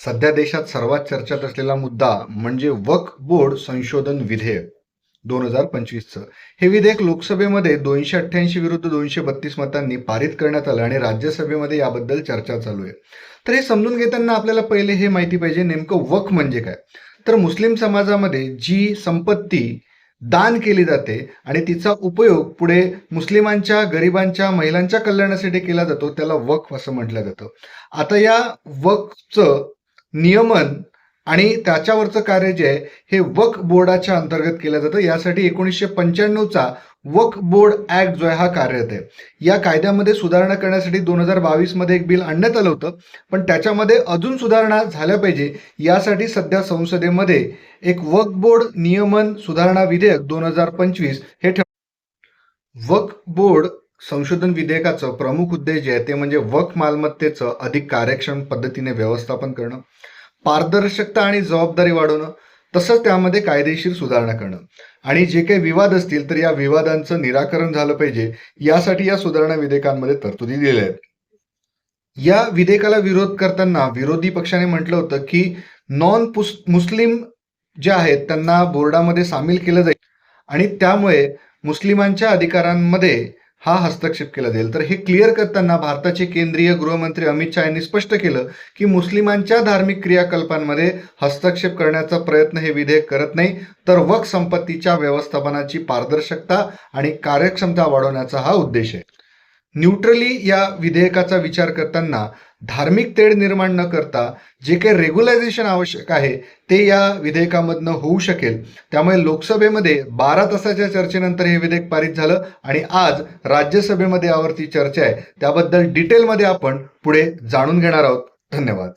सध्या देशात सर्वात चर्चेत असलेला मुद्दा म्हणजे वक्फ बोर्ड संशोधन विधेयक 2025चं. हे विधेयक लोकसभेमध्ये 288 विरुद्ध 232 मतांनी पारित करण्यात आलं आणि राज्यसभेमध्ये याबद्दल चर्चा चालू आहे. तर हे समजून घेताना आपल्याला पहिले हे माहिती पाहिजे नेमकं वक्फ म्हणजे काय. तर मुस्लिम समाजामध्ये जी संपत्ती दान केली जाते आणि तिचा उपयोग पुढे मुस्लिमांच्या, गरिबांच्या, महिलांच्या कल्याणासाठी केला जातो त्याला वक्फ असं म्हटलं जातं. आता या वक्फचं नियमन आणि त्याच्यावरचं कार्य जे आहे हे वक्फ बोर्डाच्या अंतर्गत केलं जातं. यासाठी 1995चा वक्फ बोर्ड ऍक्ट जो आहे हा कार्यरत आहे. या कायद्यामध्ये सुधारणा करण्यासाठी 2022 मध्ये एक बिल आणण्यात आलं होतं, पण त्याच्यामध्ये अजून सुधारणा झाल्या पाहिजे यासाठी सध्या संसदेमध्ये एक वक्फ बोर्ड नियमन सुधारणा विधेयक 2025 हे वक्फ बोर्ड संशोधन विधेयकाचं प्रमुख उद्देश जे आहे ते म्हणजे वक्फ मालमत्तेचं अधिक कार्यक्षम पद्धतीने व्यवस्थापन करणं, पारदर्शकता आणि जबाबदारी वाढवणं, तसंच त्यामध्ये कायदेशीर सुधारणा करणं आणि जे काही विवाद असतील तर या विवादांचं निराकरण झालं पाहिजे यासाठी या सुधारणा विधेयकांमध्ये तरतुदी दिल्या आहेत. या विधेयकाला विरोध करताना विरोधी पक्षाने म्हटलं होतं की नॉन मुस्लिम जे आहेत त्यांना बोर्डामध्ये सामील केलं जाईल आणि त्यामुळे मुस्लिमांच्या अधिकारांमध्ये हा हस्तक्षेप केला जाईल. तर हे क्लिअर करताना भारताचे केंद्रीय गृहमंत्री अमित शहा यांनी स्पष्ट केलं की मुस्लिमांच्या धार्मिक क्रियाकल्पांमध्ये हस्तक्षेप करण्याचा प्रयत्न हे विधेयक करत नाही, तर वक्फ संपत्तीच्या व्यवस्थापनाची पारदर्शकता आणि कार्यक्षमता वाढवण्याचा हा उद्देश आहे. न्यूट्रली या विधेयकाचा विचार करताना धार्मिक तेढ निर्माण न करता जे काही रेग्युलायझेशन आवश्यक आहे ते या विधेयकामधनं होऊ शकेल. त्यामुळे लोकसभेमध्ये 12 तासाच्या चर्चेनंतर हे विधेयक पारित झालं आणि आज राज्यसभेमध्ये यावरती चर्चा आहे. त्याबद्दल डिटेलमध्ये आपण पुढे जाणून घेणार आहोत. धन्यवाद.